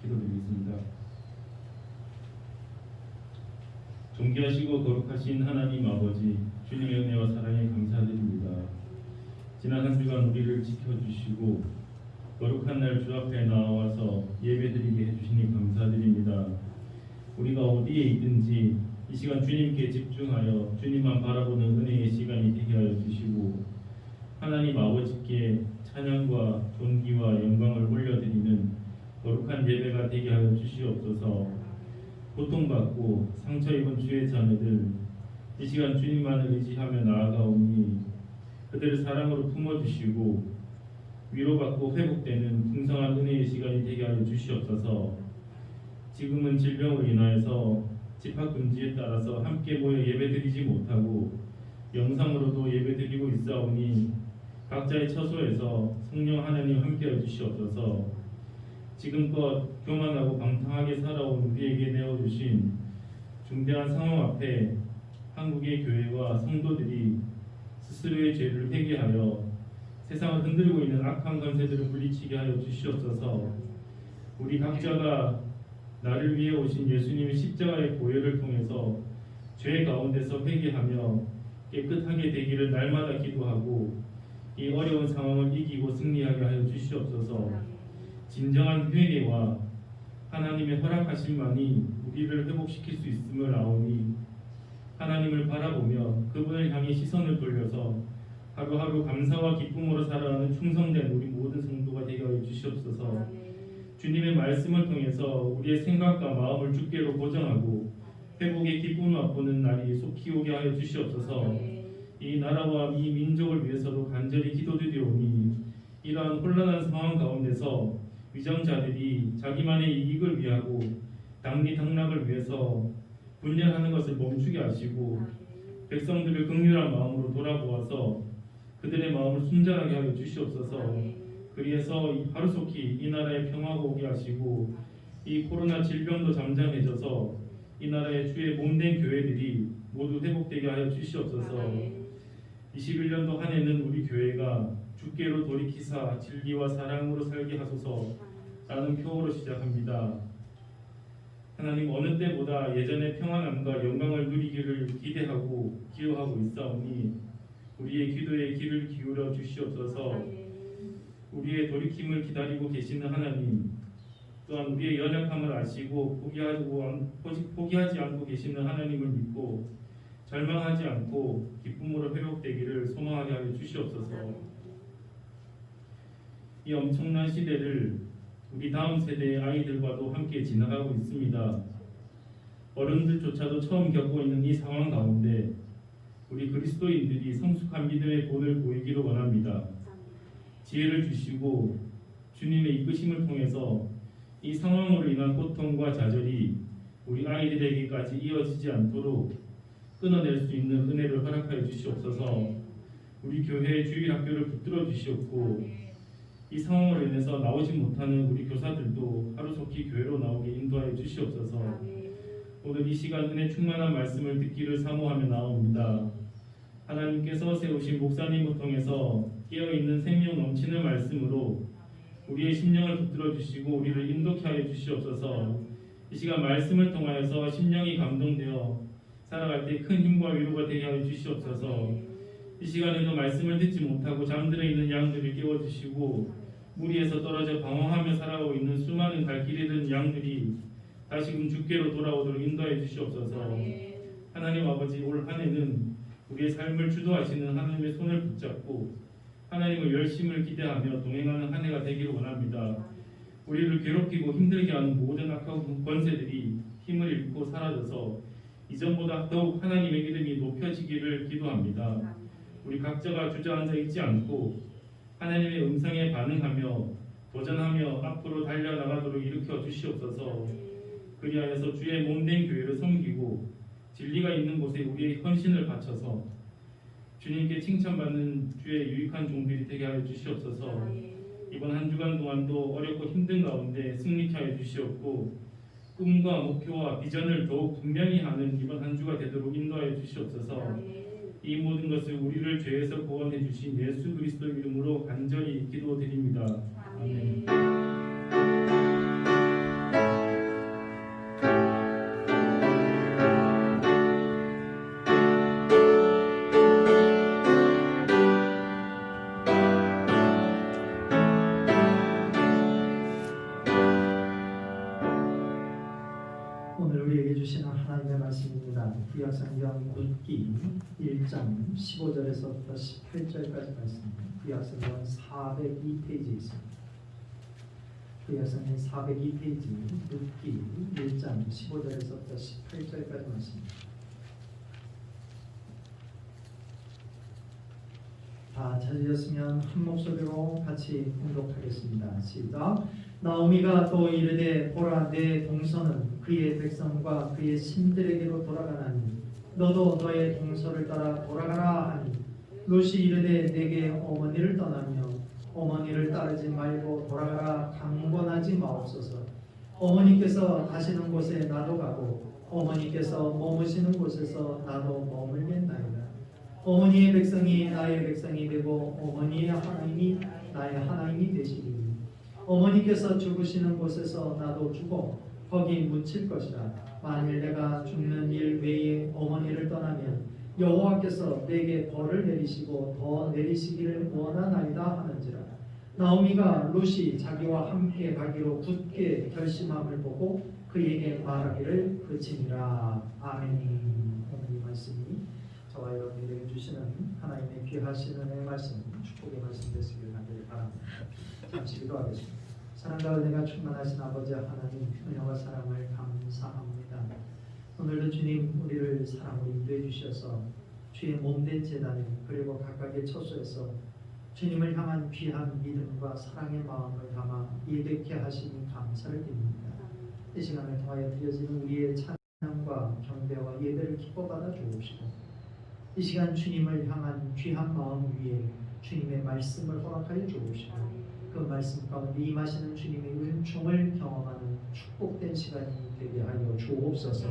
기도드리겠습니다. 존귀하시고 거룩하신 하나님 아버지, 주님의 은혜와 사랑에 감사드립니다. 지난 한 주간 우리를 지켜주시고 거룩한 날 주 앞에 나와서 예배드리게 해주시니 감사드립니다. 우리가 어디에 있든지 이 시간 주님께 집중하여 주님만 바라보는 은혜의 시간이 되게 하여 주시고, 하나님 아버지께 찬양과 존귀와 영광을 올려드리는 거룩한 예배가 되게 하여 주시옵소서. 고통받고 상처 입은 주의 자녀들, 이 시간 주님만을 의지하며 나아가오니 그들을 사랑으로 품어주시고 위로받고 회복되는 풍성한 은혜의 시간이 되게 하여 주시옵소서. 지금은 질병으로 인하여서 집합금지에 따라서 함께 모여 예배드리지 못하고 영상으로도 예배드리고 있사오니 각자의 처소에서 성령 하나님 함께해 주시옵소서. 지금껏 교만하고 방탕하게 살아온 우리에게 내어주신 중대한 상황 앞에 한국의 교회와 성도들이 스스로의 죄를 회개하여 세상을 흔들고 있는 악한 권세들을 물리치게 하여 주시옵소서. 우리 각자가 나를 위해 오신 예수님의 십자가의 보혈을 통해서 죄 가운데서 회개하며 깨끗하게 되기를 날마다 기도하고 이 어려운 상황을 이기고 승리하게 하여 주시옵소서. 진정한 회개와 하나님의 허락하심만이 우리를 회복시킬 수 있음을 아오니 하나님을 바라보며 그분을 향해 시선을 돌려서 하루하루 감사와 기쁨으로 살아가는 충성된 우리 모든 성도가 되게 하여 주시옵소서. 주님의 말씀을 통해서 우리의 생각과 마음을 주께로 고정하고 회복의 기쁨을 맛보는 날이 속히 오게 하여 주시옵소서. 이 나라와 이 민족을 위해서도 간절히 기도드리오니 이러한 혼란한 상황 가운데서 위정자들이 자기만의 이익을 위하고 당리당락을 위해서 분열하는 것을 멈추게 하시고 백성들을 긍휼한 마음으로 돌아보아서 그들의 마음을 순전하게 하여 주시옵소서. 그리해서 하루속히 이 나라에 평화가 오게 하시고 이 코로나 질병도 잠잠해져서 이 나라의 주의 몸된 교회들이 모두 회복되게 하여 주시옵소서. 21년도 한 해는 우리 교회가 주께로 돌이키사 진리와 사랑으로 살게 하소서라는 표어로 시작합니다. 하나님, 어느 때보다 예전의 평안함과 영광을 누리기를 기대하고 기도하고 있사오니 우리의 기도에 귀를 기울여 주시옵소서. 우리의 돌이킴을 기다리고 계시는 하나님, 또한 우리의 연약함을 아시고 포기하지 않고 계시는 하나님을 믿고 절망하지 않고 기쁨으로 회복되기를 소망하게 하여 주시옵소서. 이 엄청난 시대를 우리 다음 세대의 아이들과도 함께 지나가고 있습니다. 어른들조차도 처음 겪고 있는 이 상황 가운데 우리 그리스도인들이 성숙한 믿음의 본을 보이기를 원합니다. 지혜를 주시고 주님의 이끄심을 통해서 이 상황으로 인한 고통과 좌절이 우리 아이들에게까지 이어지지 않도록 끊어낼 수 있는 은혜를 허락하여 주시옵소서. 우리 교회의 주일학교를 붙들어 주시옵고 이 상황으로 인해서 나오지 못하는 우리 교사들도 하루속히 교회로 나오게 인도하여 주시옵소서. 오늘 이 시간 은혜 충만한 말씀을 듣기를 사모하며 나옵니다. 하나님께서 세우신 목사님을 통해서 깨어있는 생명 넘치는 말씀으로 우리의 심령을 붙들어 주시고 우리를 인도케 하여 주시옵소서. 이 시간 말씀을 통하여서 심령이 감동되어 살아갈 때 큰 힘과 위로가 되게 하여 주시옵소서. 이 시간에도 말씀을 듣지 못하고 잠들어 있는 양들을 깨워주시고 무리에서 떨어져 방황하며 살아가고 있는 수많은 갈 길 잃은 양들이 다시금 주께로 돌아오도록 인도해 주시옵소서. 하나님 아버지, 올 한 해는 우리의 삶을 주도하시는 하나님의 손을 붙잡고 하나님의 열심을 기대하며 동행하는 한 해가 되기를 원합니다. 우리를 괴롭히고 힘들게 하는 모든 악한 권세들이 힘을 잃고 사라져서 이전보다 더욱 하나님의 이름이 높여지기를 기도합니다. 우리 각자가 주저앉아 있지 않고 하나님의 음성에 반응하며 도전하며 앞으로 달려나가도록 일으켜 주시옵소서. 그리하여서 주의 몸된 교회를 섬기고 진리가 있는 곳에 우리의 헌신을 바쳐서 주님께 칭찬받는 주의 유익한 종들이 되게 하여 주시옵소서. 이번 한 주간 동안도 어렵고 힘든 가운데 승리케 하여 주시옵고 꿈과 목표와 비전을 더욱 분명히 하는 이번 한 주가 되도록 인도하여 주시옵소서. 이 모든 것을 우리를 죄에서 구원해 주신 예수 그리스도 이름으로 간절히 기도드립니다. 아멘. 우리에게 주시는 하나님의 말씀입니다. 구약성경 룻기 1장 15절에서부터 18절까지 말씀입니다. 구약성경 402페이지에 있습니다. 구약성경 402페이지 룻기 1장 15절에서부터 18절까지 말씀입니다. 다 찾으셨으면 한 목소리로 같이 공독하겠습니다. 시작. 나오미가 또 이르되 보라 내 동서는 그의 백성과 그의 신들에게로 돌아가나니 너도 너의 동서를 따라 돌아가라 하니 롯이 이르되 내게 어머니를 떠나며 어머니를 따르지 말고 돌아가라 강권하지 마옵소서. 어머니께서 가시는 곳에 나도 가고 어머니께서 머무시는 곳에서 나도 머물겠나이다. 어머니의 백성이 나의 백성이 되고 어머니의 하나님이 나의 하나님이 되시리니 어머니께서 죽으시는 곳에서 나도 죽어 거기 묻힐 것이라. 만일 내가 죽는 일 외에 어머니를 떠나면 여호와께서 내게 벌을 내리시고 더 내리시기를 원하나이다 하는지라. 나오미가 롯이 자기와 함께 가기로 굳게 결심함을 보고 그에게 말하기를 그치니라. 아멘. 오늘 이 말씀이 저와 여러분에게 주시는 하나님의 귀하신 은혜의 말씀, 축복의 말씀 되시길 간절히 바랍니다. 잠시 기도하겠습니다. 사랑과 은혜가 충만하신 아버지 하나님, 은혜와 사랑을 감사합니다. 오늘도 주님 우리를 사랑으로 인도해 주셔서 주의 몸된 제단에 그리고 각각의 처소에서 주님을 향한 귀한 믿음과 사랑의 마음을 담아 예배케 하시니 감사를 드립니다. 이 시간을 통하여 드려지는 우리의 찬양과 경배와 예배를 기뻐받아 주옵시고 이 시간 주님을 향한 귀한 마음 위에 주님의 말씀을 허락하여 주옵시고 그 말씀 가운데 임하시는 주님의 은총을 경험하는 축복된 시간이 되게 하여 주옵소서.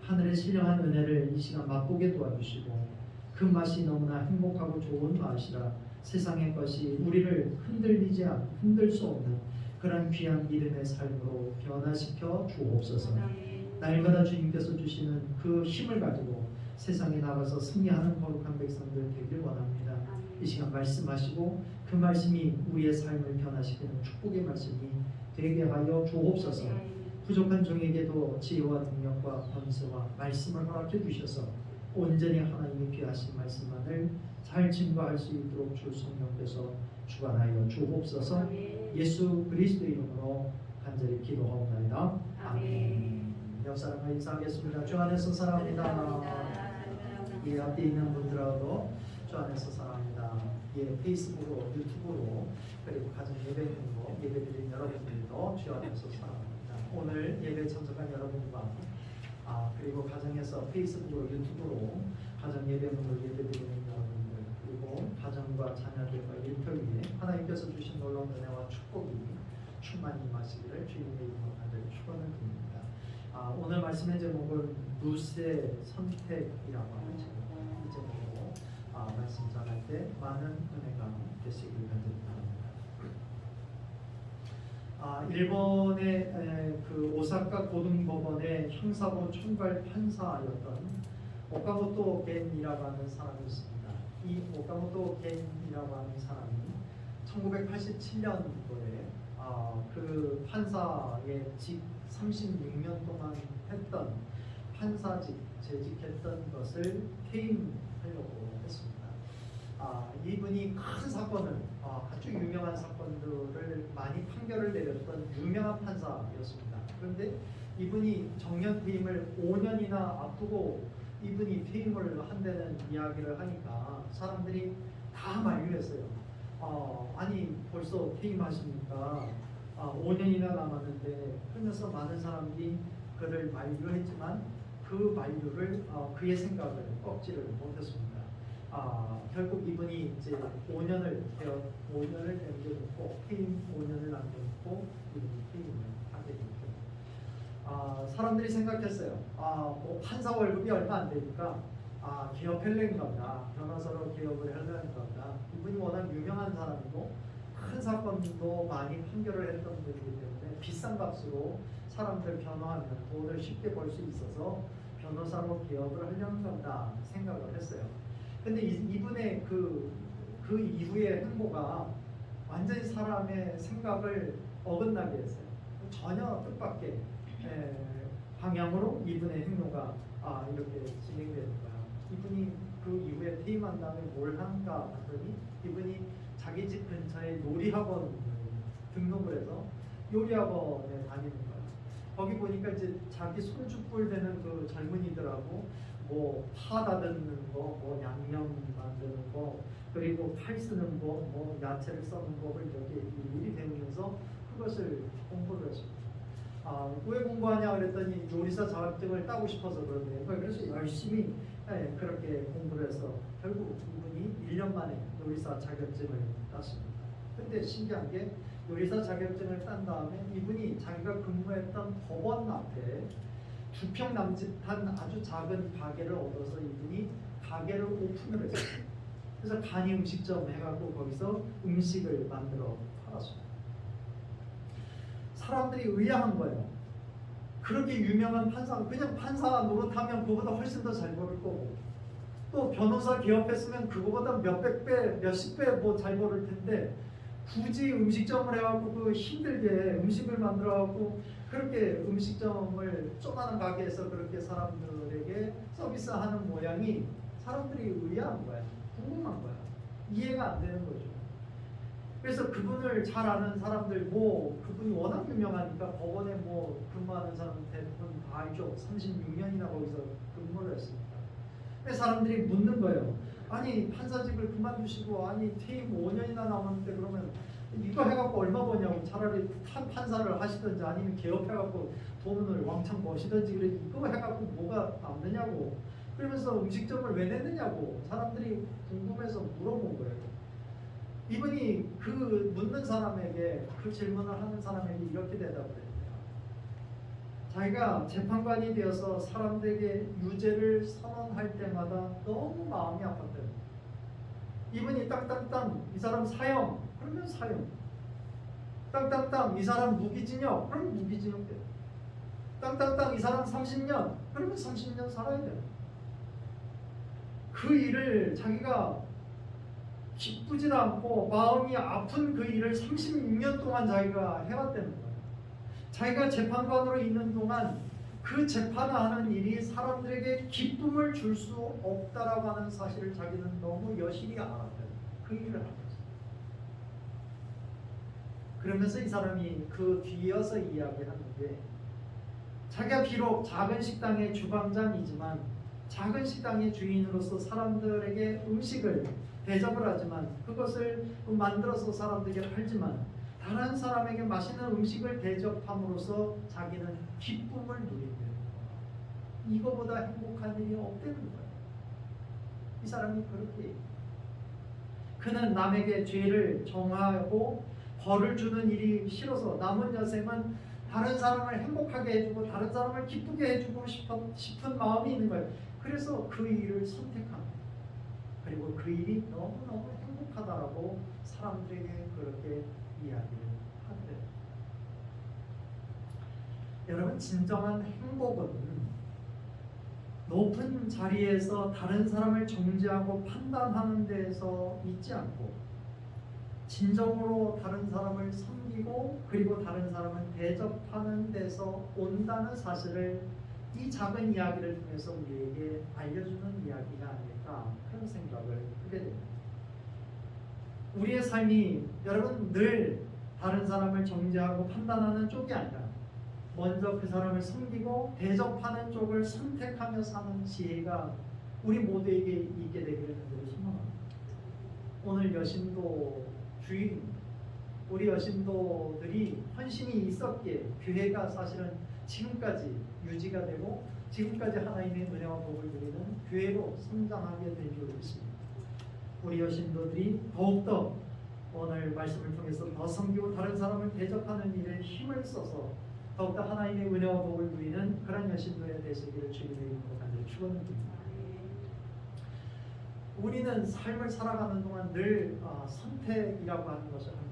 하늘의 신령한 은혜를 이 시간 맛보게 도와주시고 그 맛이 너무나 행복하고 좋은 맛이라 세상의 것이 우리를 흔들 수 없는 그런 귀한 믿음의 삶으로 변화시켜 주옵소서. 날마다 주님께서 주시는 그 힘을 가지고 세상에 나가서 승리하는 거룩한 백성들 되길 원합니다. 이 시간 말씀하시고 그 말씀이 우리의 삶을 변화시키는 축복의 말씀이 되게 하여 주옵소서. 부족한 종에게도 지혜와 능력과 권세와 말씀을 허락해 주셔서 온전히 하나님의 귀하신 말씀만을 잘 증거할 수 있도록 주 성령께서 주관하여 주옵소서. 예수 그리스도의 이름으로 간절히 기도하옵나이다. 아멘. 옆 사람과 인사하겠습니다. 주 안에서 사랑합니다. 이 앞에 있는 분들하고도 주 안에서 사랑합니다. 예, 페이스북으로, 유튜브로 그리고 가정 예배 등으로 예배드린 여러분들도 주 안에서 사랑합니다. 오늘 예배 참석한 여러분과 그리고 가정에서 페이스북으로, 유튜브로 가정 예배문을 예배드리는 여러분들 그리고 가정과 자녀들과 일터 위에 하나님께서 주신 놀라운 은혜와 축복이 충만히 임하시기를 주님의 이름으로 간절히 축원을 드립니다. 오늘 말씀의 제목은 룻의 선택이라고 하는 이 제목으로 말씀 전할 때 많은 은혜가 되시기를 간절히 바랍니다. 일본의 그 오사카 고등법원의 형사부 총괄 판사였던 오카모토 겐이라고 하는 사람이 있습니다. 이 오카모토 겐이라고 하는 사람이 1987년도에 그 판사의 직 36년 동안 했던 판사직 재직했던 것을 퇴임하려고 했습니다. 이분이 큰 사건을 아주 유명한 사건들을 많이 판결을 내렸던 유명한 판사였습니다. 그런데 이분이 정년 퇴임을 5년이나 앞두고 이분이 퇴임을 한다는 이야기를 하니까 사람들이 다 만류했어요. 아니 벌써 퇴임하십니까? 5년이나 남았는데 그러면서 많은 사람들이 그를 만류했지만 그 만류를 그의 생각을 꺾지를 못했습니다. 결국 이분이 이제 5년을 남겨놓고 퇴임 5년을 남겨놓고 이분이 퇴임을 하게 됐죠. 사람들이 생각했어요. 뭐 판사 월급이 얼마 안 되니까 개업하려는 겁니다. 변호사로 개업을 하려는 겁니다. 이분이 워낙 유명한 사람이고 큰 사건도 많이 판결을 했던 분이기 때문에 비싼 값으로 사람들 변호하면 돈을 쉽게 벌 수 있어서 변호사로 개업을 하려는 겁니다 생각을 했어요. 근데 이분의 그 이후의 행보가 완전히 사람의 생각을 어긋나게 했어요. 전혀 뜻밖의 방향으로 이분의 행로가 이렇게 진행되는 거야. 이분이 그 이후에 퇴임한 다음에 뭘 한가 봤더니 이분이 자기 집 근처에 요리학원 등록을 해서 요리학원에 다니는 거야. 거기 보니까 이제 자기 손주뿔 되는 그 젊은이들하고 뭐 파 다듬는 거, 뭐 양념 만드는 거, 그리고 칼 쓰는 거, 뭐 야채를 써는 법을 이렇게 일일이 배우면서 그것을 공부를 했습니다. 왜 공부하냐 그랬더니 요리사 자격증을 따고 싶어서 그러네요. 그래서 열심히 그렇게 공부를 해서 결국 이분이 1년 만에 요리사 자격증을 땄습니다. 근데 신기한 게 요리사 자격증을 딴 다음에 이분이 자기가 근무했던 법원 앞에 2평 남짓한 아주 작은 가게를 얻어서 이분이 가게를 오픈을 했어요. 그래서 간이 음식점 해갖고 거기서 음식을 만들어 팔았습니다. 사람들이 의아한 거예요. 그렇게 유명한 판사, 그냥 판사 노릇하면 그거보다 훨씬 더 잘 벌을 거고, 또 변호사 개업했으면 그거보다 몇백 배, 몇십 배 뭐 잘 벌을 텐데, 굳이 음식점을 해갖고 그 힘들게 음식을 만들어갖고 그렇게 음식점을 조그마한 가게에서 그렇게 사람들에게 서비스하는 모양이 사람들이 의아한 거야. 궁금한 거야. 이해가 안 되는 거죠. 그래서 그분을 잘 아는 사람들, 뭐 그분이 워낙 유명하니까 법원에 뭐 근무하는 사람 대부분 다 알죠. 36년이나 거기서 근무를 했습니다. 그래서 사람들이 묻는 거예요. 아니 판사직을 그만두시고 아니 퇴임 5년이나 남았는데 그러면 이거 해갖고 얼마 버냐고. 차라리 판사를 하시든지 아니면 개업해갖고 돈을 왕창 버시든지. 그래 이거 해갖고 뭐가 남느냐고. 그러면서 음식점을 왜 냈느냐고 사람들이 궁금해서 물어본 거예요. 이분이 그 묻는 사람에게, 그 질문을 하는 사람에게 이렇게 대답을 했대요. 자기가 재판관이 되어서 사람들에게 유죄를 선언할 때마다 너무 마음이 아팠대요. 이분이 땅땅땅 이 사람 사형, 그러면 사형. 땅땅땅 이 사람 무기징역, 그러면 무기징역 돼요. 땅땅땅 이 사람 30년, 그러면 30년 살아야 돼요. 그 일을 자기가 기쁘지도 않고 마음이 아픈 그 일을 36년 동안 자기가 해왔다는 거예요. 자기가 재판관으로 있는 동안 그 재판하는 일이 사람들에게 기쁨을 줄 수 없다라고 하는 사실을 자기는 너무 여실히 알았대요. 그 일을 하면서. 그러면서 이 사람이 그 뒤이어서 이야기하는데, 자기가 비록 작은 식당의 주방장이지만 작은 식당의 주인으로서 사람들에게 음식을 대접을 하지만, 그것을 만들어서 사람들에게 팔지만, 다른 사람에게 맛있는 음식을 대접함으로써 자기는 기쁨을 누린대요. 이거보다 행복한 일이 없다는 거예요. 이 사람이 그렇게 얘기해요. 그는 남에게 죄를 정하고 벌을 주는 일이 싫어서 남은 여생은 다른 사람을 행복하게 해주고 다른 사람을 기쁘게 해주고 싶은 마음이 있는 거예요. 그래서 그 일을 선택합니다. 그리고 그 일이 너무너무 행복하다라고 사람들에게 그렇게 이야기를 하더래요. 여러분, 진정한 행복은 높은 자리에서 다른 사람을 정죄하고 판단하는 데에서 있지 않고 진정으로 다른 사람을 섬기고 그리고 다른 사람을 대접하는 데서 온다는 사실을 이 작은 이야기를 통해서 우리에게 알려주는 이야기가 아닐까, 그런 생각을 하게 됩니다. 우리의 삶이 여러분 늘 다른 사람을 정죄하고 판단하는 쪽이 아니라 먼저 그 사람을 섬기고 대접하는 쪽을 선택하며 사는 지혜가 우리 모두에게 있게 되기를 간절히 소망합니다. 오늘 여신도 주일입니다. 우리 여신도들이 헌신이 있었기에 교회가 사실은 지금까지 유지가 되고 지금까지 하나님의 은혜와 복을 누리는 교회로 성장하게 된 줄 믿습니다. 우리 여신도들이 더욱더 오늘 말씀을 통해서 더 섬기고 다른 사람을 대접하는 일에 힘을 써서 더욱더 하나님의 은혜와 복을 누리는 그런 여신도에 되시기를 주님의 이름으로 간절히 축원드립니다. 우리는 삶을 살아가는 동안 늘 선택이라고 하는 것을 합니다.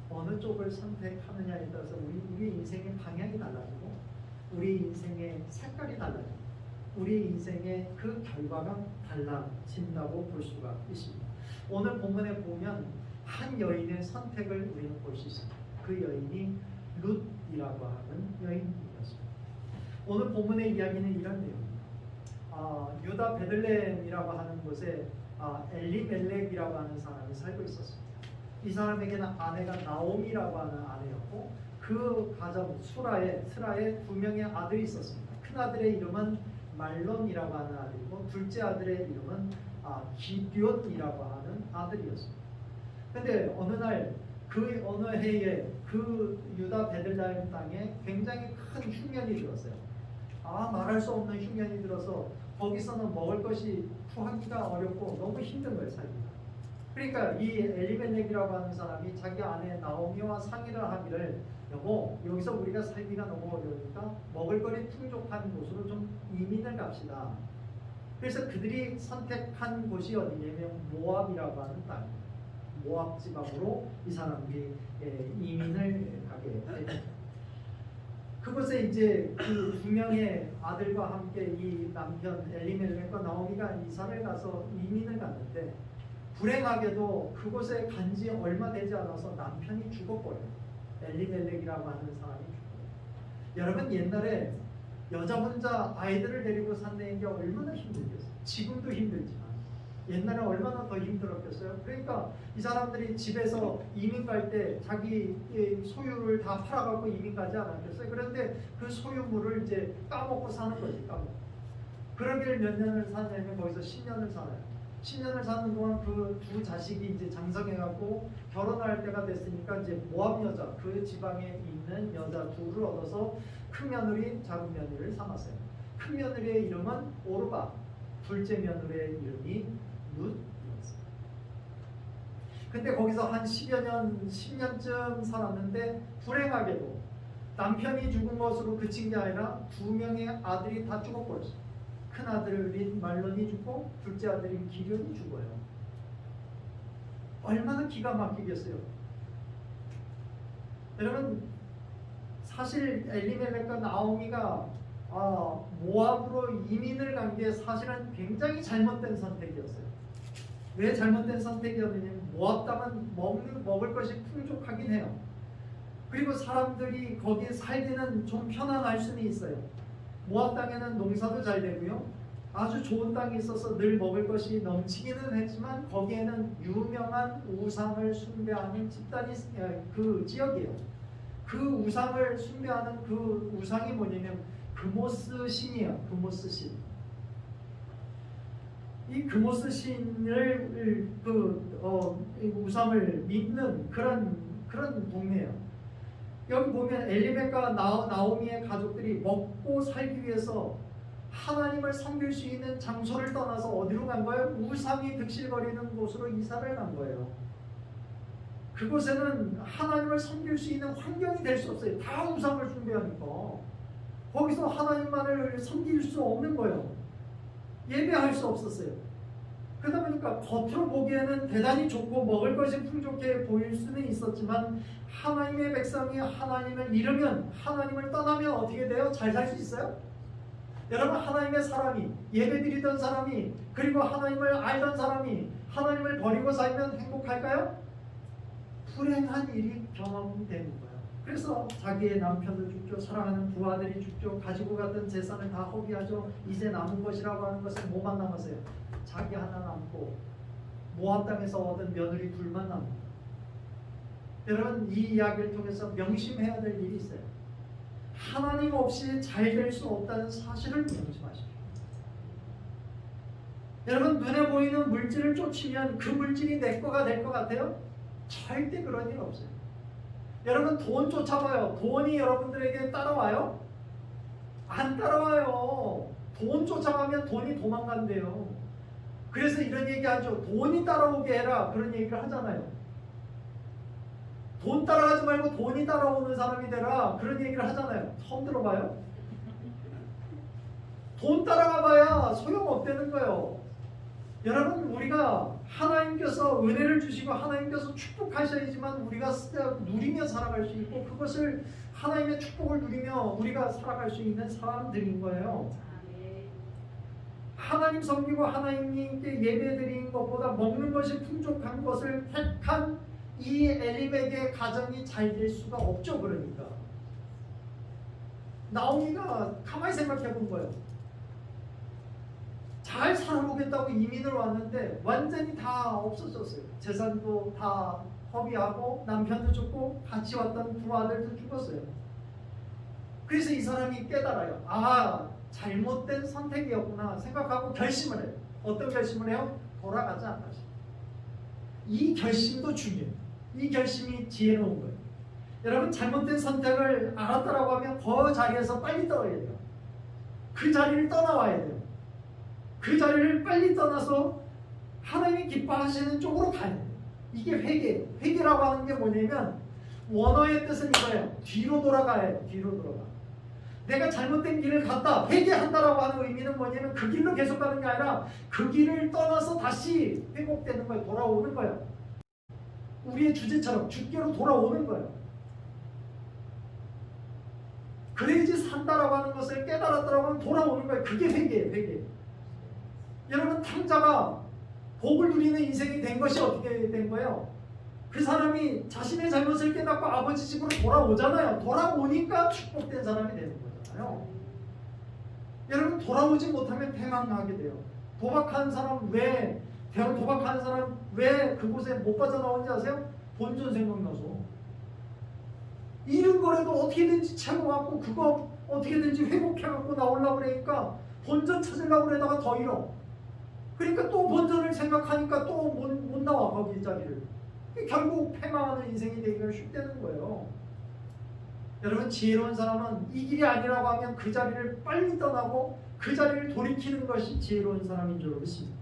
어느 쪽을 선택하느냐에 따라서 우리 인생의 방향이 달라지고 우리 인생의 색깔이 달라지고 우리 인생의 그 결과가 달라진다고 볼 수가 있습니다. 오늘 본문에 보면 한 여인의 선택을 우리는 볼 수 있습니다. 그 여인이 룻이라고 하는 여인이었습니다. 오늘 본문의 이야기는 이런 내용입니다. 유다 베들레헴이라고 하는 곳에 엘리멜렉이라고 하는 사람이 살고 있었습니다. 이 사람에게는 아내가 나오미라고 하는 아내였고 그 가정 스라에 두 명의 아들이 있었습니다. 큰 아들의 이름은 말론이라고 하는 아들이고 둘째 아들의 이름은 기럇이라고 하는 아들이었습니다. 근데 어느 해에 그 유다 베들레헴 땅에 굉장히 큰 흉년이 들었어요. 말할 수 없는 흉년이 들어서 거기서는 먹을 것이 구하기가 어렵고 너무 힘든 거예요, 살기가. 그러니까 이 엘리멜렉이라고 하는 사람이 자기 아내 나오미와 상의를 하기를, 여보, 여기서 우리가 살기가 너무 어려우니까 먹을거리 풍족한 곳으로 좀 이민을 갑시다. 그래서 그들이 선택한 곳이 어디냐면 모압이라고 하는 땅입니다. 모압 지방으로 이 사람들이 이민을 가게 됩니다. 그곳에 이제 그 두 명의 아들과 함께 이 남편 엘리멜렉과 나오미가 이사를 가서 이민을 갔는데, 불행하게도 그곳에 간 지 얼마 되지 않아서 남편이 죽어버려요. 엘리멜렉이라고 하는 사람이 죽어요. 여러분, 옛날에 여자 혼자 아이들을 데리고 산다는 게 얼마나 힘들겠어요. 지금도 힘들지만 옛날에 얼마나 더 힘들었겠어요. 그러니까 이 사람들이 집에서 이민 갈 때 자기 소유를 다 팔아갖고 이민 가지 않았겠어요. 그런데 그 소유물을 이제 까먹고 사는 거지, 까먹고. 그러길 몇 년을 사냐면 거기서 10년을 살아요. 10년을 사는 동안 그 두 자식이 이제 장성해갖고 결혼할 때가 됐으니까 이제 모압 여자, 그 지방에 있는 여자 둘을 얻어서 큰 며느리, 작은 며느리를 삼았어요. 큰 며느리의 이름은 오르바, 둘째 며느리의 이름이 룻이었어요. 근데 거기서 한 10년쯤 살았는데, 불행하게도 남편이 죽은 것으로 그친 게 아니라 두 명의 아들이 다 죽어버렸어요. 큰 아들인 말론이 죽고 둘째 아들인 기럇이 죽어요. 얼마나 기가 막히겠어요. 여러분, 사실 엘리멜렉과 나오미가 모압으로 이민을 간 게 사실은 굉장히 잘못된 선택이었어요. 왜 잘못된 선택이었냐면 모압 땅은 먹을 것이 풍족하긴 해요. 그리고 사람들이 거기에 살기는 좀 편안할 수는 있어요. 모압 땅에는 농사도 잘 되고요, 아주 좋은 땅이 있어서 늘 먹을 것이 넘치기는 했지만 거기에는 유명한 우상을 숭배하는 집단이 그 지역이에요. 그 우상을 숭배하는 그 우상이 뭐냐면 그모스 신이에요. 그모스 신. 이 그모스 신을 우상을 믿는 그런 동네예요. 여기 보면 엘리멜렉과 나오미의 가족들이 먹고 살기 위해서 하나님을 섬길 수 있는 장소를 떠나서 어디로 간 거예요? 우상이 득실거리는 곳으로 이사를 간 거예요. 그곳에는 하나님을 섬길 수 있는 환경이 될 수 없어요. 다 우상을 숭배하니까 거기서 하나님만을 섬길 수 없는 거예요. 예배할 수 없었어요. 그러다 보니까 겉으로 보기에는 대단히 좋고 먹을 것이 풍족해 보일 수는 있었지만, 하나님의 백성이 하나님을 잃으면, 하나님을 떠나면 어떻게 돼요? 잘 살 수 있어요? 여러분, 하나님의 사람이, 예배드리던 사람이, 그리고 하나님을 알던 사람이 하나님을 버리고 살면 행복할까요? 불행한 일이 경험되는 거예요. 그래서 자기의 남편도 죽죠, 사랑하는 두 아들이 죽죠, 가지고 갔던 재산을 다 허비하죠. 이제 남은 것이라고 하는 것은 뭐만 남았어요? 자기 하나 남고 모압 땅에서 얻은 며느리 둘만 남고. 여러분, 이 이야기를 통해서 명심해야 될 일이 있어요. 하나님 없이 잘 될 수 없다는 사실을 명심하십시오. 여러분, 눈에 보이는 물질을 쫓으면 그 물질이 내 거가 될 것 같아요? 절대 그런 일 없어요. 여러분, 돈 쫓아봐요. 돈이 여러분들에게 따라와요? 안 따라와요. 돈 쫓아가면 돈이 도망간대요. 그래서 이런 얘기하죠. 돈이 따라오게 해라, 그런 얘기를 하잖아요. 돈 따라가지 말고 돈이 따라오는 사람이 되라, 그런 얘기를 하잖아요. 처음 들어봐요? 돈 따라가 봐야 소용없다는 거예요. 여러분, 우리가 하나님께서 은혜를 주시고 하나님께서 축복하셔야지만 우리가 누리며 살아갈 수 있고, 그것을 하나님의 축복을 누리며 우리가 살아갈 수 있는 사람들인 거예요. 하나님 섬기고 하나님께 예배드리는 것보다 먹는 것이 풍족한 것을 택한 이 엘리멜렉의 가정이 잘 될 수가 없죠. 그러니까 나오미가 가만히 생각해 본 거예요. 잘 살아보겠다고 이민을 왔는데 완전히 다 없어졌어요. 재산도 다 허비하고 남편도 죽고 같이 왔던 두 아들도 죽었어요. 그래서 이 사람이 깨달아요. 아, 잘못된 선택이었구나 생각하고 결심을 해요. 어떤 결심을 해요? 돌아가자. 다시. 이 결심도 중요해요. 이 결심이 지혜로운 거예요. 여러분, 잘못된 선택을 알았다라고 하면 그 자리에서 빨리 떠나야 돼요. 그 자리를 떠나와야 돼요. 그 자리를 빨리 떠나서 하나님이 기뻐하시는 쪽으로 가야 돼요. 이게 회개예요. 회개라고 하는 게 뭐냐면 원어의 뜻은 이거예요. 뒤로 돌아가요. 뒤로 돌아가. 내가 잘못된 길을 갔다 회개한다라고 하는 의미는 뭐냐면 그 길로 계속 가는 게 아니라 그 길을 떠나서 다시 회복되는 거예요. 돌아오는 거예요. 우리의 주제처럼 주께로 돌아오는 거예요. 그래야지 산다라고 하는 것을 깨달았다라고 하면 돌아오는 거예요. 그게 회개예요. 회개. 여러분, 탕자가 복을 누리는 인생이 된 것이 어떻게 된 거예요? 그 사람이 자신의 잘못을 깨닫고 아버지 집으로 돌아오잖아요. 돌아오니까 축복된 사람이 되는 거잖아요. 여러분, 돌아오지 못하면 패망하게 돼요. 도박하는 사람 왜 도박하는 사람 왜 그곳에 못 빠져나오는지 아세요? 본전 생각나서. 잃은 거라도 어떻게든지 채워갖고 그거 어떻게든지 회복해갖고 나오려고 그러니까 본전 찾으려고 그러다가 더 잃어. 그러니까 또 본전을 생각하니까 또 못 나와 거기 자리를. 결국 패망하는 인생이 되기가 쉽다는 거예요. 여러분, 지혜로운 사람은 이 길이 아니라고 하면 그 자리를 빨리 떠나고 그 자리를 돌이키는 것이 지혜로운 사람인 줄 믿습니다.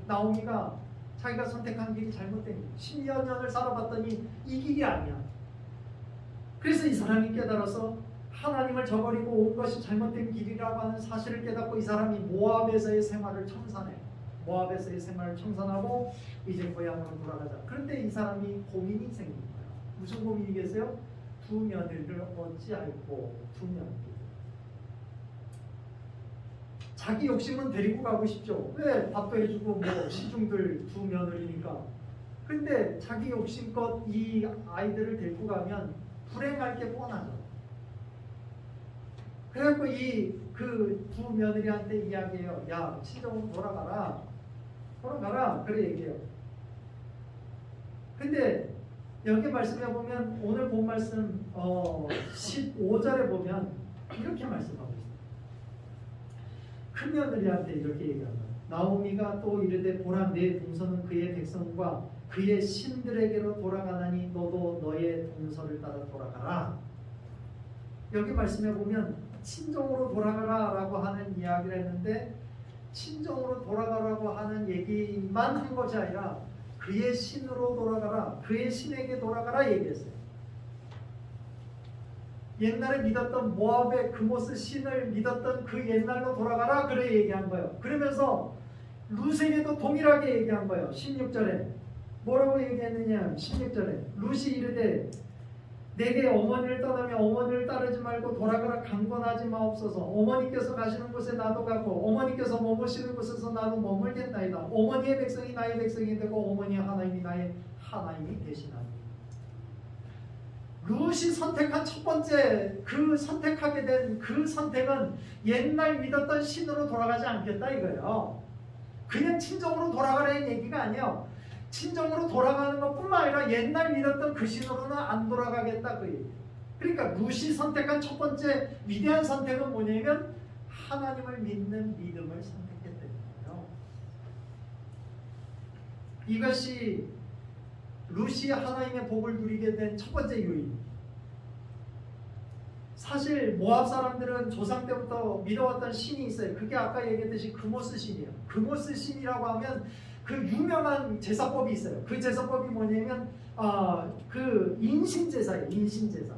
나오미가 자기가 선택한 길이 잘못된 길, 10여 년을 살아봤더니 이 길이 아니야. 그래서 이 사람이 깨달아서 하나님을 저버리고 온 것이 잘못된 길이라고 하는 사실을 깨닫고 이 사람이 모압에서의 생활을 청산해요. 모압에서의 생활을 청산하고 이제 고향으로 돌아가자. 그런데 이 사람이 고민이 생긴 거예요. 무슨 고민이겠어요? 두 며느리를 어찌할꼬. 두 며느리. 자기 욕심은 데리고 가고 싶죠. 왜? 밥도 해주고 뭐 시중들 두 며느리니까. 근데 자기 욕심껏 이 아이들을 데리고 가면 불행할 게 뻔하죠. 그래갖고 그 두 며느리한테 이야기해요. 야, 친정으로 돌아가라. 그래 얘기해요. 근데 여기 말씀해 보면 오늘 본 말씀 15절에 보면 이렇게 말씀하고 있어요. 큰 며느리한테 이렇게 얘기합니다. 나오미가 또 이르되 보라, 내 동서는 그의 백성과 그의 신들에게로 돌아가나니 너도 너의 동서를 따라 돌아가라. 여기 말씀해 보면 친정으로 돌아가라 라고 하는 이야기를 했는데 친정으로 돌아가라고 하는 얘기만 한 것이 아니라 그의 신으로 돌아가라, 그의 신에게 돌아가라 얘기했어요. 옛날에 믿었던 모압의 그모스 신을 믿었던 그 옛날로 돌아가라 그래 얘기한 거예요. 그러면서 룻에게도 동일하게 얘기한 거예요. 16절에 뭐라고 얘기했느냐. 16절에 룻이 이르되 내게 어머니를 떠나며 어머니를 따르지 말고 돌아가라 강권하지 마옵소서. 어머니께서 가시는 곳에 나도 가고 어머니께서 머무시는 곳에서 나도 머물겠나이다. 어머니의 백성이 나의 백성이 되고 어머니의 하나님이 나의 하나님이 되시나니. 룻이 선택한 첫 번째 그 선택하게 된 그 선택은 옛날 믿었던 신으로 돌아가지 않겠다 이거예요. 그냥 친정으로 돌아가라는 얘기가 아니에요. 친정으로 돌아가는 것뿐만 아니라 옛날 믿었던 그 신으로는 안 돌아가겠다 그 얘기. 그러니까 룻이 선택한 첫 번째 위대한 선택은 뭐냐면 하나님을 믿는 믿음을 선택했다는 거예요. 이것이 룻이 하나님의 복을 누리게 된 첫 번째 요인. 사실 모압 사람들은 조상 때부터 믿어왔던 신이 있어요. 그게 아까 얘기했듯이 그모스 신이에요. 그모스 신이라고 하면 그 유명한 제사법이 있어요. 그 제사법이 뭐냐면 그 인신제사예요. 인신제사.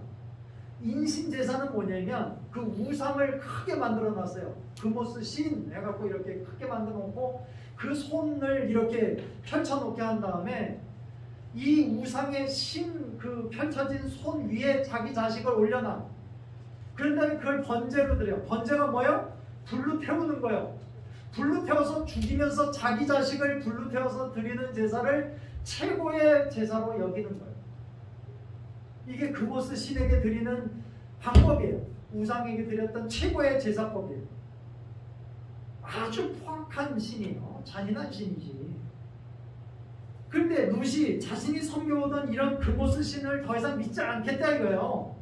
인신제사는 뭐냐면 그 우상을 크게 만들어 놨어요. 그모스 신 해갖고 이렇게 크게 만들어 놓고 그 손을 이렇게 펼쳐 놓게 한 다음에 이 우상의 신 그 펼쳐진 손 위에 자기 자식을 올려놔. 그런 다음에 그걸 번제로 드려요. 번제가 뭐예요? 불로 태우는 거예요. 불로 태워서 죽이면서 자기 자식을 불로 태워서 드리는 제사를 최고의 제사로 여기는 거예요. 이게 그모스 신에게 드리는 방법이에요. 우상에게 드렸던 최고의 제사법이에요. 아주 포악한 신이에요. 잔인한 신이지. 그런데 룻이 자신이 섬겨오던 이런 금오스 신을 더 이상 믿지 않겠다 이거예요.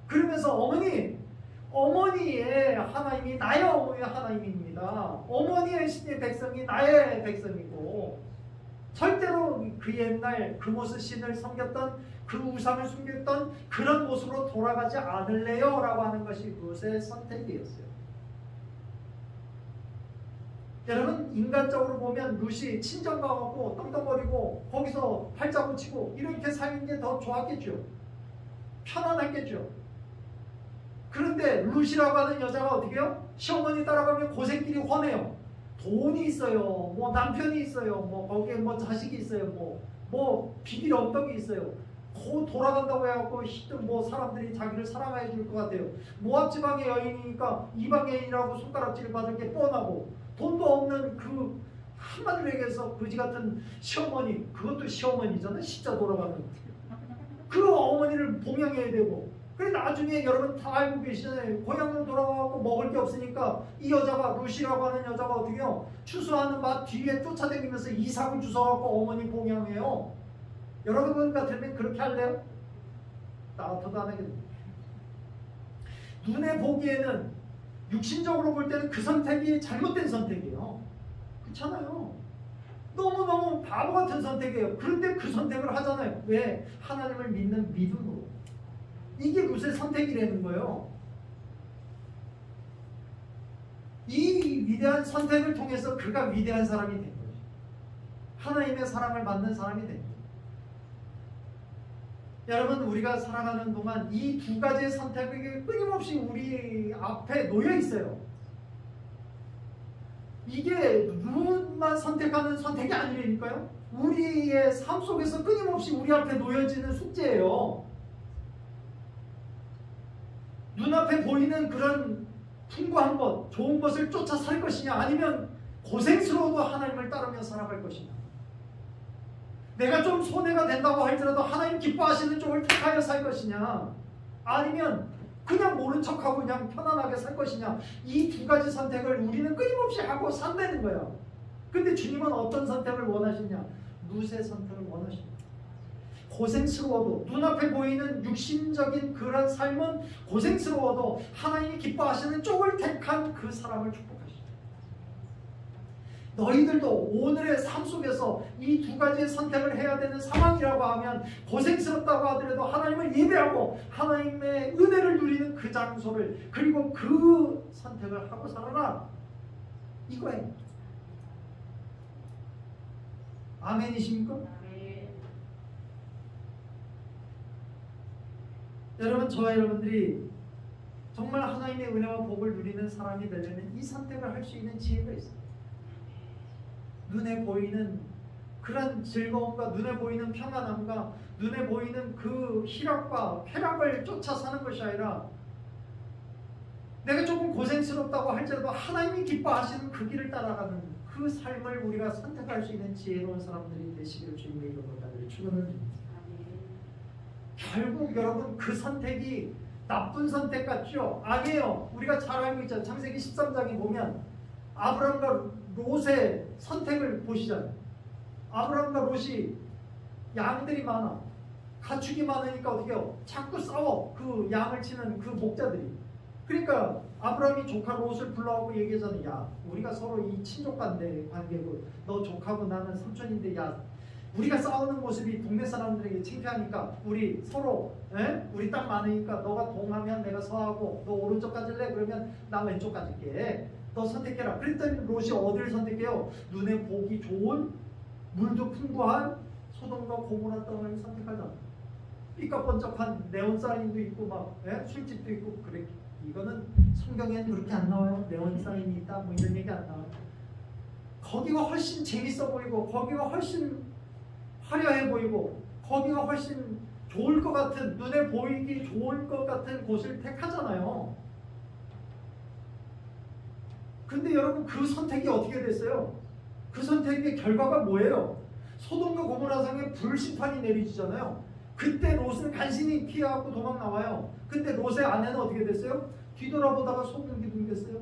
그러면서 어머니의 하나님이 나의 어머니의 하나님입니다. 어머니의 신의 백성이 나의 백성이고 절대로 그 옛날 금오스 신을 섬겼던 그 우상을 숨겼던 그런 모습으로 돌아가지 않을래요 라고 하는 것이 룻의 선택이었어요. 여러분, 인간적으로 보면 룻이 친정 가고 떵떵거리고 거기서 팔자고 치고 이렇게 사는 게 더 좋았겠죠. 편안했겠죠. 그런데 룻이라고 하는 여자가 어떻게 해요? 시어머니 따라가면 고생길이 훤해요. 돈이 있어요. 뭐 남편이 있어요. 뭐 거기에 뭐 자식이 있어요. 뭐 비빌 언덕이 있어요. 돌아간다고 해갖고 뭐 사람들이 자기를 사랑해 줄 것 같아요. 모압 지방의 여인이니까 이방 여인이라고 손가락질을 받을 게 뻔하고 돈도 없는 그 한마디로 얘기해서 거지 같은 시어머니, 그것도 시어머니잖아요. 십자 돌아가는 그 어머니를 봉양해야 되고. 그래 나중에 여러분 다 알고 계시잖아요. 고향으로 돌아가고 먹을 게 없으니까 이 여자가 룻이라고 하는 여자가 어떻게 해요? 추수하는 맛 뒤에 쫓아다니면서 이삭을 주워갖고 어머니 봉양해요. 여러분 같으면 그렇게 할래요? 나부터도 안 하겠네. 눈에 보기에는 육신적으로 볼 때는 그 선택이 잘못된 선택이에요. 그렇잖아요. 너무너무 바보 같은 선택이에요. 그런데 그 선택을 하잖아요. 왜? 하나님을 믿는 믿음으로. 이게 룻의 선택이라는 거예요. 이 위대한 선택을 통해서 그가 위대한 사람이 된 거예요. 하나님의 사랑을 받는 사람이 된 거예요. 여러분, 우리가 살아가는 동안 이 두 가지의 선택이 끊임없이 우리 앞에 놓여 있어요. 이게 룻만 선택하는 선택이 아니라니까요. 우리의 삶 속에서 끊임없이 우리 앞에 놓여지는 숙제예요. 눈앞에 보이는 그런 풍부한 것, 좋은 것을 쫓아 살 것이냐, 아니면 고생스러워도 하나님을 따르며 살아갈 것이냐. 내가 좀 손해가 된다고 할지라도 하나님 기뻐하시는 쪽을 택하여 살 것이냐, 아니면 그냥 모른 척하고 그냥 편안하게 살 것이냐. 이 두 가지 선택을 우리는 끊임없이 하고 산다는 거야. 근데 주님은 어떤 선택을 원하시냐? 룻의 선택을 원하십니다. 고생스러워도, 눈앞에 보이는 육신적인 그런 삶은 고생스러워도 하나님이 기뻐하시는 쪽을 택한 그 사람을 축복하십니다. 너희들도 오늘의 삶 속에서 이 두 가지의 선택을 해야 되는 상황이라고 하면, 고생스럽다고 하더라도 하나님을 예배하고 하나님의 은혜를 누리는 그 장소를, 그리고 그 선택을 하고 살아라, 이거예요. 아멘이십니까? 여러분, 저와 여러분들이 정말 하나님의 은혜와 복을 누리는 사람이 되려면 이 선택을 할 수 있는 지혜가 있어요. 눈에 보이는 그런 즐거움과 눈에 보이는 평안함과 눈에 보이는 그 희락과 쾌락을 쫓아 사는 것이 아니라, 내가 조금 고생스럽다고 할지라도 하나님이 기뻐하시는 그 길을 따라가는 그 삶을 우리가 선택할 수 있는 지혜로운 사람들이 되시기를 주님의 이름으로 다들 축원을 드립니다. 결국 여러분, 그 선택이 나쁜 선택 같죠? 아니에요. 우리가 잘 알고 있잖아요. 창세기 13장에 보면 아브라함과 롯의 선택을 보시잖아요. 아브라함과 롯이 양들이 많아, 가축이 많으니까 어떻게 해요? 자꾸 싸워, 그 양을 치는 그 목자들이. 그러니까 아브라함이 조카 롯을 불러오고 얘기하잖아요. 야, 우리가 서로 이 친족 관계고, 너 조카고 나는 삼촌인데, 야, 우리가 싸우는 모습이 동네 사람들에게 창피하니까 우리 서로, 우리 딱 많으니까 너가 동하면 내가 서하고, 너 오른쪽 가질래? 그러면 나 왼쪽 가질게. 너 선택해라. 그랬더니 롯이 어디를 선택해요? 눈에 보기 좋은, 물도 풍부한 소돔과 고모라 땅을 선택하잖아. 삐까번쩍한 네온사인도 있고 막 술집도 있고 그래. 이거는 성경에는 그렇게 안 나와요. 네온사인이 있다 뭐 이런 얘기 안 나와요. 거기가 훨씬 재밌어 보이고, 거기가 훨씬 화려해 보이고, 거기가 훨씬 좋을 것 같은, 눈에 보이기 좋을 것 같은 곳을 택하잖아요. 근데 여러분, 그 선택이 어떻게 됐어요? 그 선택의 결과가 뭐예요? 소돔과 고모라 성에 불심판이 내리지잖아요. 그때 롯은 간신히 피해갖고 도망 나와요. 근데 롯의 아내는 어떻게 됐어요? 뒤돌아보다가 소금기둥 됐어요.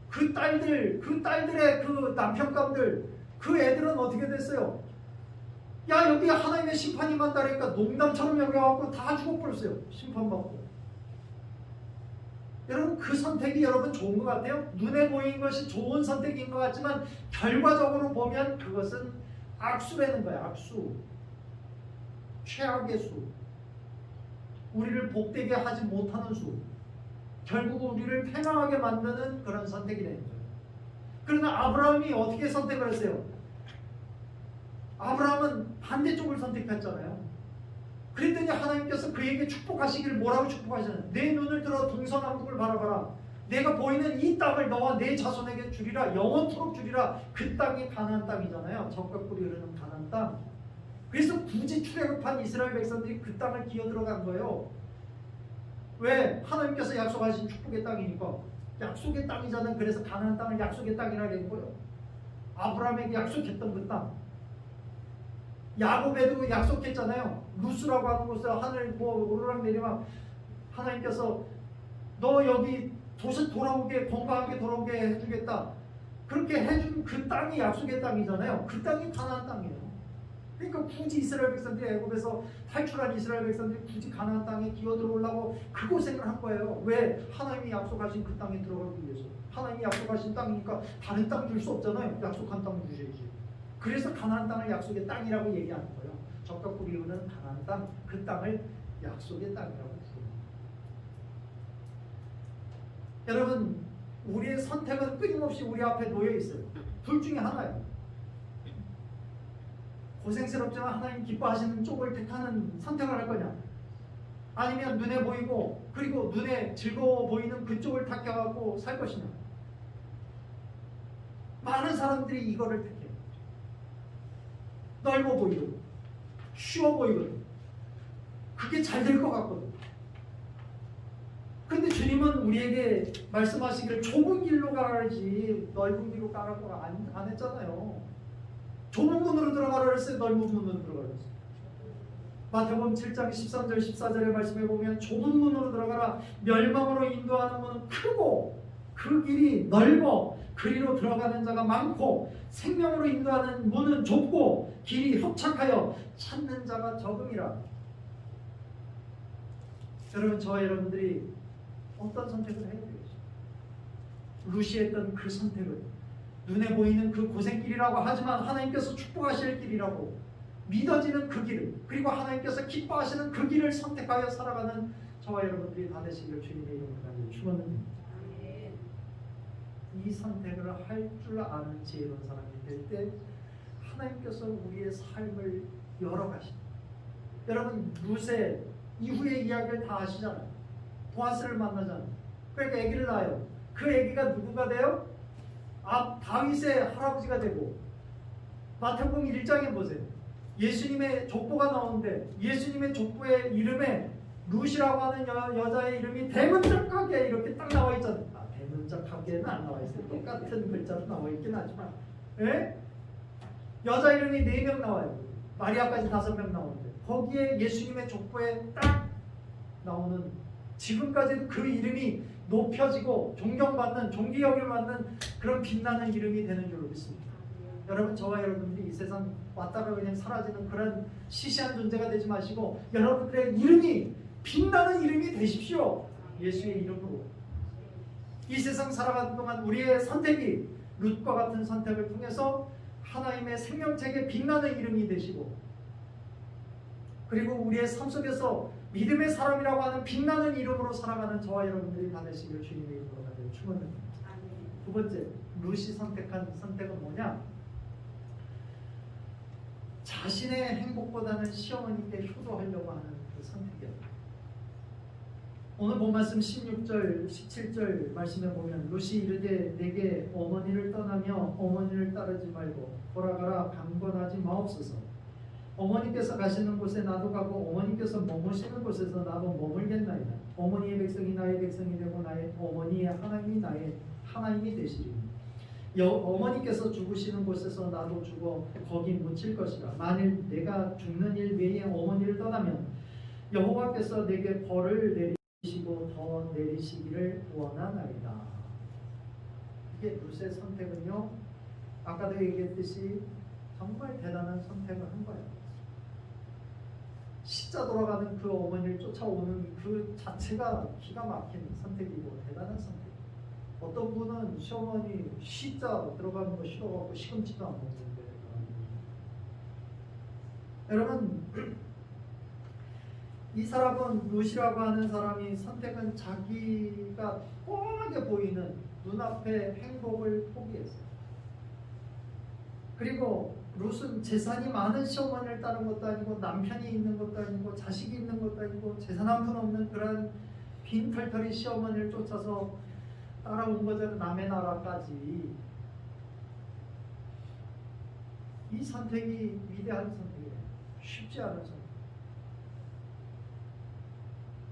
그 딸들의 그 남편감들, 그 애들은 어떻게 됐어요? 야, 여기 하나님의 심판이 임한다니까 농담처럼 여겨갖고 다 죽어버렸어요. 심판받고. 여러분, 그 선택이 여러분 좋은 것 같아요? 눈에 보이는 것이 좋은 선택인 것 같지만 결과적으로 보면 그것은 악수라는 거예요. 악수. 최악의 수. 우리를 복되게 하지 못하는 수. 결국 우리를 패망하게 만드는 그런 선택이 되는 거예요. 그러나 아브라함이 어떻게 선택을 했어요? 아브라함은 반대쪽을 선택했잖아요. 그랬더니 하나님께서 그에게 축복하시기를 뭐라고 축복하시나요? 내 눈을 들어 동서남북을 바라봐라. 내가 보이는 이 땅을 너와 내 자손에게 주리라. 영원토록 주리라. 그 땅이 가나안 땅이잖아요. 적과 꿀이 흐르는 가나안 땅. 그래서 굳이 출애굽한 이스라엘 백성들이 그 땅을 기어 들어간 거예요. 왜? 하나님께서 약속하신 축복의 땅이니까. 약속의 땅이잖아요. 그래서 가나안 땅을 약속의 땅이라고 한 거예요. 아브라함에게 약속했던 그 땅. 야곱에도 약속했잖아요. 루스라고 하는 곳에 하늘 오르락 내리막 하나님께서 너 여기 돌아오게 건강하게 돌아오게 해주겠다. 그렇게 해준 그 땅이 약속의 땅이잖아요. 그 땅이 가나안 땅이에요. 그러니까 굳이 이스라엘 백성들이 애굽에서 탈출한 이스라엘 백성들이 굳이 가나안 땅에 기어 들어오려고 그 고생을 한 거예요. 왜? 하나님이 약속하신 그 땅에 들어가기 위해서. 하나님이 약속하신 땅이니까 다른 땅 줄 수 없잖아요. 약속한 땅 주셔야지. 그래서 가나안 땅을 약속의 땅이라고 얘기하는 거예요. 적과 꿀이 흐르는 가나안 땅, 그 땅을 약속의 땅이라고 부릅니다. 여러분, 우리의 선택은 끊임없이 우리 앞에 놓여 있어요. 둘 중에 하나예요. 고생스럽지만 하나님 기뻐하시는 쪽을 택하는 선택을 할 거냐, 아니면 눈에 보이고 그리고 눈에 즐거워 보이는 그쪽을 택해갖고 살 것이냐. 많은 사람들이 이거를 택해요. 넓어 보이고 쉬워 보이거든. 그게 잘 될 것 같거든. 근데 주님은 우리에게 말씀하시기를 좁은 길로 가라지 넓은 길로 가라고 안 했잖아요. 좁은 문으로 들어가라 했어요? 넓은 문으로 들어가라 했어요? 마태복음 7장 13절 14절의 말씀에 보면 좁은 문으로 들어가라. 멸망으로 인도하는 문은 크고 그 길이 넓어 그리로 들어가는 자가 많고 생명으로 인도하는 문은 좁고 길이 협착하여 찾는 자가 적음이라. 여러분, 저와 여러분들이 어떤 선택을 해야 되겠죠? 루시 했던 그 선택은 눈에 보이는 그 고생길이라고 하지만 하나님께서 축복하실 길이라고 믿어지는 그 길을, 그리고 하나님께서 기뻐하시는 그 길을 선택하여 살아가는 저와 여러분들이 다 되시기를 주님의 이름으로 간절히 축원합니다. 이 선택을 할 줄 아는 지혜로운 사람이 될 때 하나님께서 우리의 삶을 열어가십니다. 여러분, 루세 이후의 이야기를 다 아시잖아요. 보아스를 만나잖아요. 그러니까 아기를 낳아요. 그 아기가 누구가 돼요? 다윗의 할아버지가 되고, 마태복음 1장에 보세요. 예수님의 족보가 나오는데 예수님의 족보의 이름에 루시라고 하는 여자의 이름이 대문짝하게 이렇게 딱 나와 있잖아요. 대문짝하게는 안 나와 있어요. 똑같은 글자로 나와 있긴 하지만, 예? 여자 이름이 4명 나와요. 마리아까지 5명 나오는데 거기에 예수님의 족보에 딱 나오는, 지금까지도 그 이름이 높여지고 존경받는, 존귀 여김을 받는 그런 빛나는 이름이 되는 줄로 믿습니다. 여러분, 저와 여러분들이 이 세상 왔다가 그냥 사라지는 그런 시시한 존재가 되지 마시고 여러분들의 이름이 빛나는 이름이 되십시오. 예수의 이름으로. 이 세상 살아가는 동안 우리의 선택이 룻과 같은 선택을 통해서 하나님의 생명책에 빛나는 이름이 되시고, 그리고 우리의 삶 속에서 믿음의 사람이라고 하는 빛나는 이름으로 살아가는 저와 여러분들이 다 되시기를 주님의 이름으로 간절히 축원합니다. 두 번째, 룻이 선택한 선택은 뭐냐? 자신의 행복보다는 시어머니께 효도하려고 하는 그 선택이었다. 오늘 본 말씀 16절, 17절 말씀에 보면 룻이 이르되 내게 어머니를 떠나며 어머니를 따르지 말고 돌아가라 강권하지 마옵소서. 어머니께서 가시는 곳에 나도 가고 어머니께서 머무시는 곳에서 나도 머물겠나이다. 어머니의 백성이 나의 백성이 되고 나의 어머니의 하나님이 나의 하나님이 되시리니 어머니께서 죽으시는 곳에서 나도 죽어 거기 묻힐 것이라. 만일 내가 죽는 일 외에 어머니를 떠나면 여호와께서 내게 벌을 내리시고 더 내리시기를 원하나이다. 이게 룻의 선택은요, 아까도 얘기했듯이 정말 대단한 선택을 한 거예요. 십자 돌아가는 그 어머니를 쫓아오는 그 자체가 기가 막힌 선택이고 대단한 선택. 어떤 분은 시어머니 십자 들어가는 거 싫어갖고 시금치도 안 먹는데, 여러분 이 사람은 룻이라고 하는 사람이 선택은 자기가 뻔하게 보이는 눈앞의 행복을 포기했어요. 그리고 룻은 재산이 많은 시어머니를 따른 것도 아니고 남편이 있는 것도 아니고 자식이 있는 것도 아니고 재산 한 푼 없는 그런 빈털터리 시어머니를 쫓아서 따라온 거잖아요. 남의 나라까지. 이 선택이 위대한 선택이에요. 쉽지 않은 선택.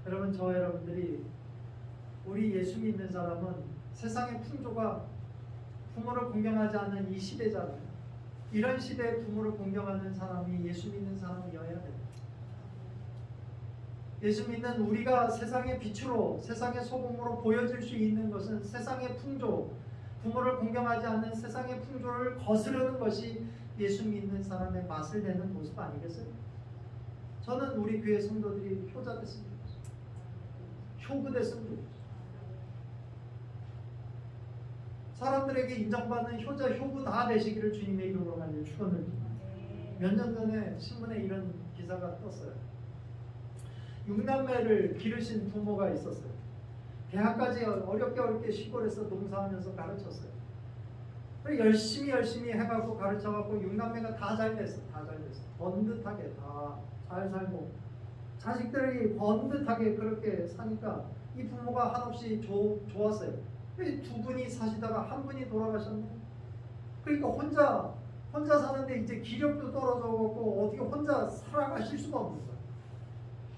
여러분, 저와 여러분들이 우리 예수 믿는 사람은 세상의 풍조가 부모를 공경하지 않는 이 시대잖아요. 이런 시대에 부모를 공경하는 사람이 예수 믿는 사람이어야 됩니다. 예수 믿는 우리가 세상의 빛으로, 세상의 소금으로 보여질 수 있는 것은 세상의 풍조, 부모를 공경하지 않는 세상의 풍조를 거스르는 것이 예수 믿는 사람의 맛을 내는 모습 아니겠어요? 저는 우리 교회 성도들이 효자 됐으면 좋겠어요. 효구 됐으면 좋겠어요. 사람들에게 인정받는 효자, 효구 다 되시기를 주님의 이름으로 간절히 축원을 드립니다. 몇 년 전에 신문에 이런 기사가 떴어요. 6남매를 기르신 부모가 있었어요. 대학까지 어렵게 시골에서 농사하면서 가르쳤어요. 열심히 해갖고 가르쳐갖고 6남매가 다 잘 됐어. 번듯하게 다 잘 살고 자식들이 번듯하게 그렇게 사니까 이 부모가 한없이 좋았어요. 두 분이 사시다가 한 분이 돌아가셨네. 그러니까 혼자 사는데 이제 기력도 떨어져갖고 어떻게 혼자 살아가실 수가 없는 거예요.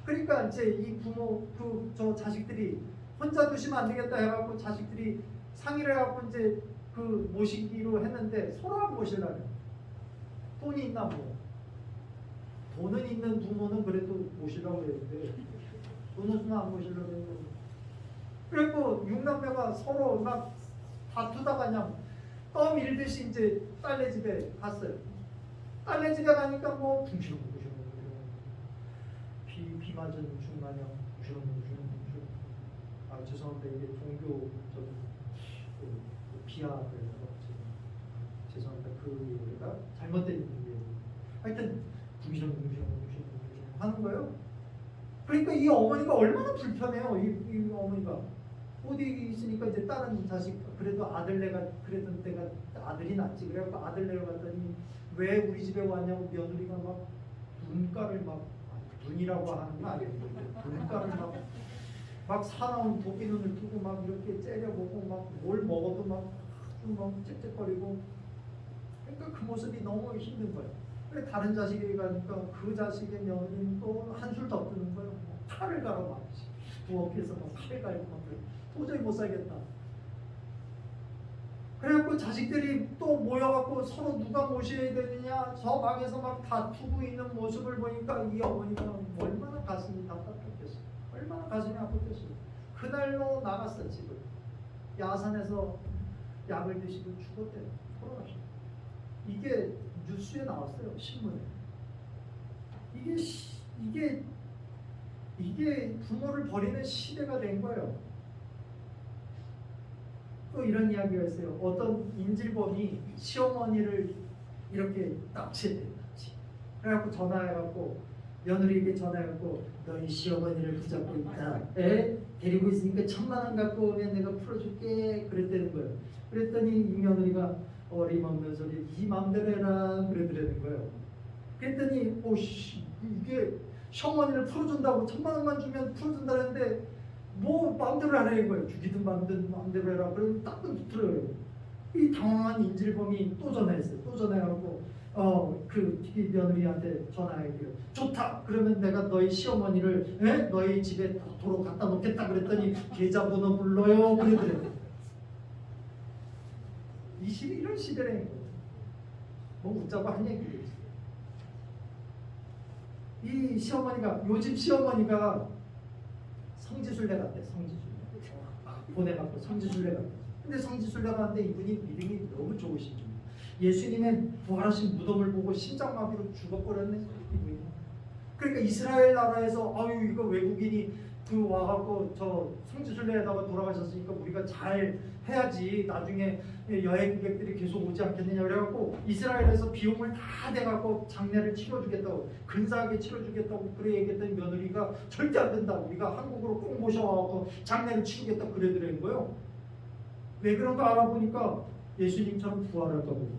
그러니까 이제 이 부모 저 자식들이 혼자 두시면 안 되겠다 해갖고 자식들이 상의를 해갖고 이제 그 모시기로 했는데 서로 안 모시려고. 돈이 있나 뭐. 돈은 있는 부모는 그래도 모시려고 했는데 돈 없으면 안 모시려고 했는데. 그리고 6남매가 서로 막 다투다가 그냥 떠밀듯이 이제 딸네 집에 갔어요. 딸네 집에 가니까 뭐 붕시렁 비 맞은 중마냥 붕시렁 아 죄송합니다. 이게 종교 비하를 죄송합니다. 그 얘기가 잘못된 얘기예요. 하여튼 붕시렁 하는 거예요. 그러니까 이 어머니가 얼마나 불편해요. 이 어머니가 어디 있으니까 이제 다른 자식 그래도 아들내가 그래도 내가 아들이 낫지. 그래갖고 아들내를 갔더니 왜 우리 집에 왔냐고 며느리가 막 눈가를 막 눈이라고 하는 거 아니에요. 눈가를 막 사나운 도끼눈을 뜨고 막 이렇게 째려보고 막 뭘 먹어도 막 짹짹거리고. 그러니까 그 모습이 너무 힘든 거예요. 그래 다른 자식이 가니까 그 자식의 며느리는 또 한술 더 뜨는 거예요. 칼을 갈아 막 부엌에서 막 칼을 갈고 막 도저히 못 살겠다. 그래갖고 자식들이 또 모여갖고 서로 누가 모셔야 되느냐 저 방에서 막 다투고 있는 모습을 보니까 이 어머니가 얼마나 가슴이 답답했겠어요. 얼마나 가슴이 아팠겠어요. 그날로 나갔어 집을. 야산에서 약을 드시고 죽었대요. 돌아가셨어요. 이게 뉴스에 나왔어요. 신문에. 이게 부모를 버리는 시대가 된 거예요. 또 이런 이야기가 있어요. 어떤 인질범이 시어머니를 이렇게 납치했대요. 그래갖고 전화해갖고 며느리에게 전화해갖고 너희 시어머니를 붙잡고 있다. 데리고 있으니까 1,000만 원 갖고 오면 내가 풀어줄게. 그랬다는 거예요. 그랬더니 이 며느리가 어림없는 소리 이 맘대로 해라 그러더라는 거예요. 그랬더니 오씨 이게 시어머니를 풀어준다고 1,000만 원만 주면 풀어준다는데 뭐 마음대로 하라는 거예요. 죽이든 마음대로 해라. 그러면 딱은 붙들어요. 이 당황한 인질범이 또 전화했어요. 또 전화해갖고 그 며느리한테 전화해요. 좋다. 그러면 내가 너희 시어머니를 너희 집에 도로 갖다 놓겠다. 그랬더니 계좌번호 불러요. 그러더래요. 이 이 시대 이런 시대라는 거예요. 뭐 웃자고 한 얘기겠지. 이 시어머니가 요즘 시어머니가 성지순례 갔대. 성지순례 보내갖고 성지순례 갔대. 근데 성지순례 갔는데 이분이 믿음이 너무 좋으신 분. 예수님의 부활하신 무덤을 보고 심장마비로 죽어버렸네 이분이. 그러니까 이스라엘 나라에서 아유 이거 외국인이 그 와갖고 저 성지순례에다가 돌아가셨으니까 우리가 잘 해야지 나중에 여행객들이 계속 오지 않겠느냐 그래갖고 이스라엘에서 비용을 다 대갖고 장례를 치러주겠다고 근사하게 치러주겠다고 그래 얘기했더니 며느리가 절대 안 된다 우리가 한국으로 꼭 모셔와갖고 장례를 치르겠다 그래더라는 거예요. 왜 그런가 알아보니까 예수님처럼 부활할 거거든요.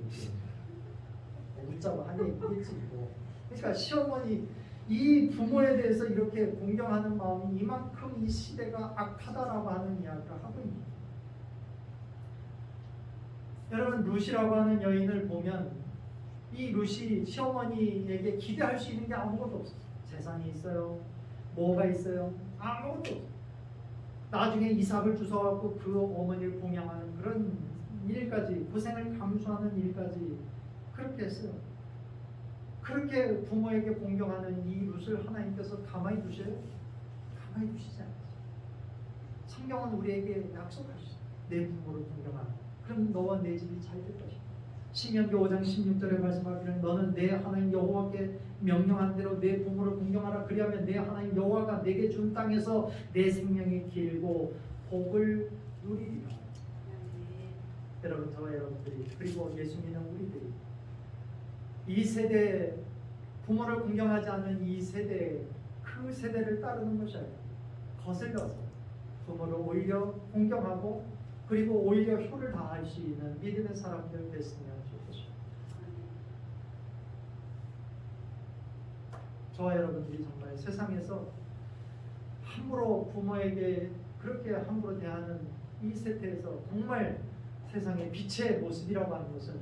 웃자고 하는 얘기겠지 뭐. 그러니까 시어머니 이 부모에 대해서 이렇게 공경하는 마음이 이만큼 이 시대가 악하다라고 하는 이야기를 하고 있는 거예요. 여러분 룻이라고 하는 여인을 보면 이 룻이 시어머니에게 기대할 수 있는 게 아무것도 없어요. 재산이 있어요. 뭐가 있어요. 아무것도 없어요. 나중에 이삭을 주워갖고 그 어머니를 봉양하는 그런 일까지 고생을 감수하는 일까지 그렇게 했어요. 그렇게 부모에게 공경하는 이 룻을 하나님께서 가만히 두셔요? 가만히 두시지 않으세요. 성경은 우리에게 약속하시죠. 내 부모를 공경하라. 그럼 너와 내 집이 잘 될 것이다. 신명기 5장 16절에 말씀하기를 너는 내 하나님 여호와께 명령한 대로 내 부모를 공경하라. 그리하면 내 하나님 여호와가 내게 준 땅에서 내 생명이 길고 복을 누리리라. 여러분 저와 여러분들이 그리고 예수 믿는 우리들이 이 세대 부모를 공경하지 않는 이 세대 그 세대를 따르는 것이 아니라 거슬려서 부모를 오히려 공경하고 그리고 오히려 효를 다할 수 있는 믿음의 사람들 됐으면 좋겠습니다. 저와 여러분들이 정말 세상에서 함부로 부모에게 그렇게 함부로 대하는 이 세태에서 정말 세상의 빛의 모습이라고 하는 것은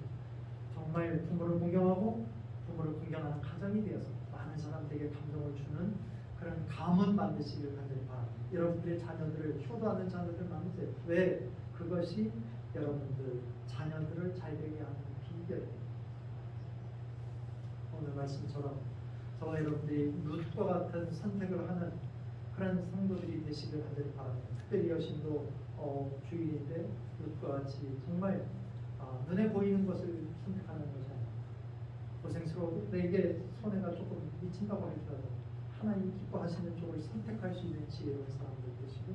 정말 부모를 공경하고 부모를 공경하는 가정이 되어서 많은 사람들에게 감동을 주는 그런 가문 만드시길 간절히 바랍니다. 여러분들의 자녀들을 효도하는 자녀들 많으세요. 왜? 그것이 여러분들 자녀들을 잘되게 하는 비결입니다. 오늘 말씀처럼 저와 여러분들이 룻과 같은 선택을 하는 그런 성도들이 되시길 간절히 바랍니다. 특별히 여신도 주일인데 룻과 같이 정말 눈에 보이는 것을 선택하는 것이 아니라 고생스러워도 내게 손해가 조금 미친다고 할지라도 하나님 기뻐하시는 쪽을 선택할 수 있는 지혜로운 사람들 되시고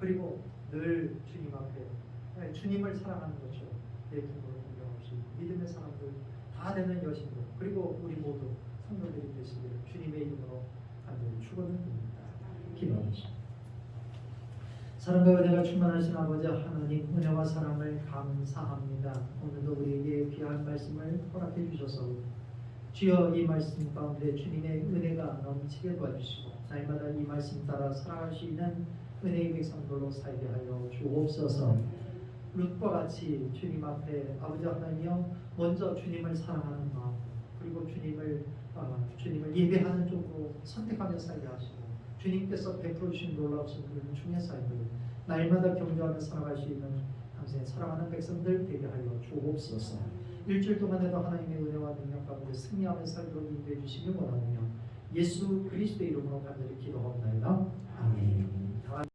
그리고 늘 주님 앞에 주님을 사랑하는 것처럼 내 부모를 공경할 수 있는 믿음의 사람들 다 되는 여신들 그리고 우리 모두 성도들이 되시기를 주님의 이름으로 간절히 축원드립니다. 기도하겠습니다. 사랑과 은혜가 충만하신 아버지 하나님 은혜와 사랑을 감사합니다. 오늘도 우리에게 귀한 말씀을 허락해 주셔서 주여 이 말씀 가운데 주님의 은혜가 넘치게 도와주시고 날마다 이 말씀 따라 살아갈 수 있는 은혜의 백성들로 살게 하여 주옵소서. 룻과 같이 주님 앞에 아버지 하나님이여 먼저 주님을 사랑하는 마음 그리고 주님을 예배하는 쪽으로 선택하며 살게 하시고 주님께서 베풀어 주신 놀라우신 그런 중의 삶을 날마다 경주하며 살아갈 수 있는 당신의 사랑하는 백성들 되게 하여 주옵소서. 일주일 동안에도 하나님의 은혜와 능력 가운데 승리하며 살도록 인도해 주시길 원하며 예수 그리스도의 이름으로 간절히 기도하옵소서.